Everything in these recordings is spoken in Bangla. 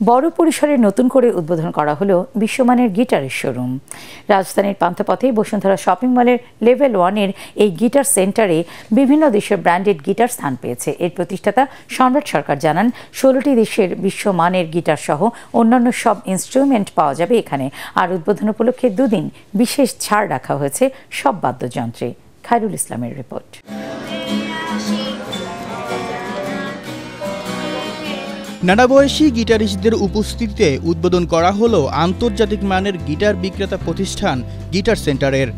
বড় পরিসরে নতুন করে উদ্বোধন করা হলো বিশ্বমানের গিটারের শোরুম। রাজধানীর পান্থপথে বসুন্ধরা শপিং মলের লেভেল 1-এর এই গিটার সেন্টারে বিভিন্ন দেশের ব্র্যান্ডেড গিটার স্থান পেয়েছে। এর প্রতিষ্ঠাতা সম্রাট সরকার জানান, 16টি দেশের বিশ্বমানের গিটার সহ অন্যান্য সব ইনস্ট্রুমেন্ট পাওয়া যাবে এখানে। আর উদ্বোধন উপলক্ষে 2 দিন বিশেষ ছাড় রাখা হয়েছে সব বাদ্যযন্ত্রে। খায়রুল ইসলামের রিপোর্ট। নানাবয়সী গিটারিস্টদের উপস্থিতিতে উদ্বোধন করা হলো আন্তর্জাতিক মানের গিটার বিক্রেতা প্রতিষ্ঠান গিটার সেন্টারের।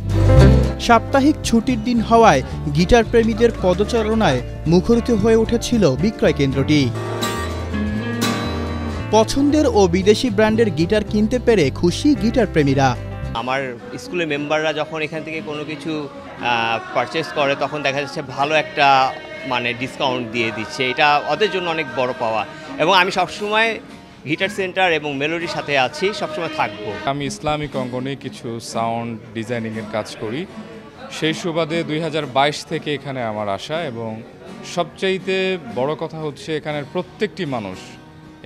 সাপ্তাহিক ছুটির দিন হওয়ায় গিটার প্রেমীদের পদচারণায় মুখরিত হয়ে উঠেছিল বিক্রয় কেন্দ্রটি। পছন্দের ও বিদেশি ব্র্যান্ডের গিটার কিনতে পেরে খুশি গিটার প্রেমীরা। আমার স্কুলের মেম্বাররা যখন এখান থেকে কোনো কিছু পারচেস করে তখন দেখা যাচ্ছে ভালো একটা ডিসকাউন্ট দিয়ে দিচ্ছে। এটা ওদের জন্য অনেক বড় পাওয়া, এবং আমি সবসময় গিটার সেন্টার এবং মেলোডির সাথে আছি, সবসময় থাকবো। আমি ইসলামিক অঙ্গনে কিছু সাউন্ড ডিজাইনিংয়ের কাজ করি। সেই সুবাদে 2022 থেকে এখানে আমার আসা, এবং সবচাইতে বড় কথা হচ্ছে এখানের প্রত্যেকটি মানুষ,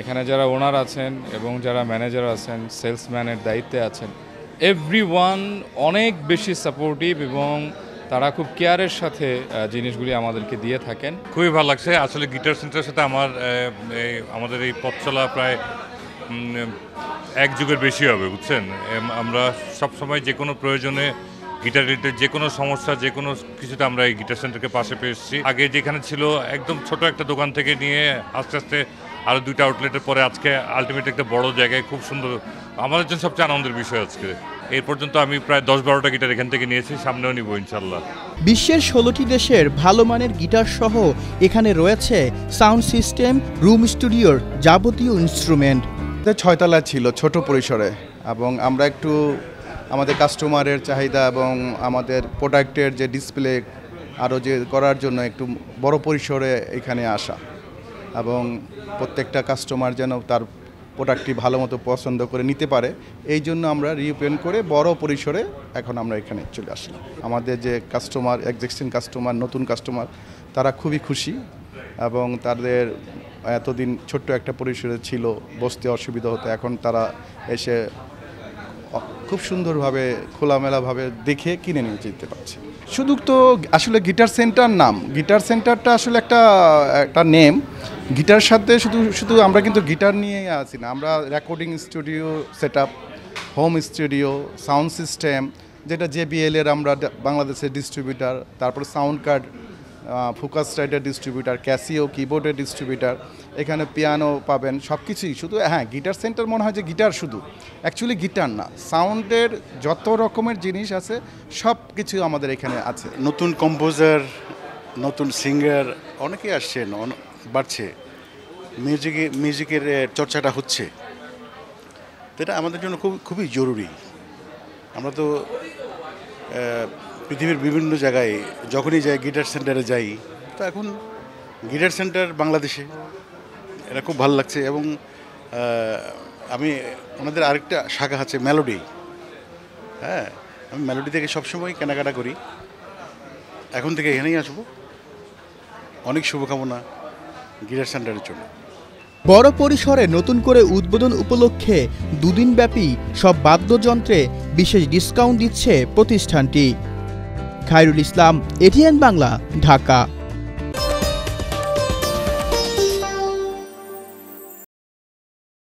এখানে যারা ওনার আছেন এবং যারা ম্যানেজার আছেন, সেলসম্যানের দায়িত্বে আছেন, এভরিওয়ান অনেক বেশি সাপোর্টিভ এবং তারা খুব কেয়ারের সাথে জিনিসগুলি আমাদেরকে দিয়ে থাকেন। খুবই ভালো লাগছে। আসলে গিটার সেন্টারের সাথে আমাদের এই পথ চলা প্রায় 1 যুগের বেশি হবে, বুঝছেন। আমরা সবসময় যে কোনো প্রয়োজনে গিটার রিলেটেড যে কোনো সমস্যা, যে কোনো কিছুতে আমরা এই গিটার সেন্টারকে পাশে পেয়ে এসেছি। আগে যেখানে ছিল একদম ছোট একটা দোকান থেকে নিয়ে আস্তে আস্তে আরও 2টা আউটলেটের পরে আজকে আলটিমেট একটা বড় জায়গায়, খুব সুন্দর। আমাদের জন্য সবচেয়ে আনন্দের বিষয় আজকে। এর পর্যন্ত আমি প্রায় 10-12টা গিটার এখান থেকে নিয়েছি, সামনেও নিব ইনশাল্লাহ। বিশ্বের 16টি দেশের ভালো মানের গিটার সহ এখানে রয়েছে সাউন্ড সিস্টেম, রুম স্টুডিওর যাবতীয় ইনস্ট্রুমেন্ট। 6 তলা ছিল, ছোট পরিসরে, এবং আমরা একটু আমাদের কাস্টমারের চাহিদা এবং আমাদের প্রোডাক্টের যে ডিসপ্লে আরও যে করার জন্য একটু বড় পরিসরে এখানে আসা, এবং প্রত্যেকটা কাস্টমার যেন তার প্রোডাক্টটি ভালো মতো পছন্দ করে নিতে পারে, এই জন্য আমরা রিওপেন করে বড় পরিসরে এখন আমরা এখানে চলে আসলাম। আমাদের যে কাস্টমার, এক্সিস্টিং কাস্টমার, নতুন কাস্টমার, তারা খুবই খুশি, এবং তাদের এতদিন ছোট্ট একটা পরিসরে ছিল, বসতে অসুবিধা হতো, এখন তারা এসে খুব সুন্দরভাবে খোলামেলাভাবে দেখে কিনে নিয়ে যেতে পারছে। শুধু তো আসলে গিটার সেন্টার নাম, গিটার সেন্টারটা আসলে একটা নেম। গিটার সাথে শুধু আমরা কিন্তু গিটার নিয়ে আসি না, আমরা recording studio setup, home studio, sound system, যেটা JBL এর আমরা বাংলাদেশের ডিস্ট্রিবিউটার, তারপর সাউন্ড কার্ড, ফোকাস রাইটের ডিস্ট্রিবিউটার, ক্যাসিও কিবোর্ডের ডিস্ট্রিবিউটার, এখানে পিয়ানো পাবেন, সব কিছুই। শুধু গিটার সেন্টার মনে হয় যে গিটার শুধু, অ্যাকচুয়ালি গিটার না, সাউন্ডের যত রকমের জিনিস আছে সব কিছু আমাদের এখানে আছে। নতুন কম্পোজার, নতুন সিঙ্গার অনেকেই আসছেন, বাড়ছে, মিউজিকের চর্চাটা হচ্ছে, এটা আমাদের জন্য খুবই জরুরি। আমরা তো পৃথিবীর বিভিন্ন জায়গায় যখনই যাই, গিটার সেন্টারে যাই, তো এখন গিটার সেন্টার বাংলাদেশে, এটা খুব ভালো লাগছে। এবং আমি ওনাদের আরেকটা শাখা আছে মেলোডি, আমি মেলোডি থেকে সবসময় কেনাকাটা করি, এখন থেকে এখানেই আসবো। অনেক শুভকামনা গিটার সেন্টারের জন্য। বড় পরিসরে নতুন করে উদ্বোধন উপলক্ষে 2 দিনব্যাপী সব বাদ্যযন্ত্রে বিশেষ ডিসকাউন্ট দিচ্ছে প্রতিষ্ঠানটি। খায়রুল ইসলাম, ATN বাংলা, ঢাকা।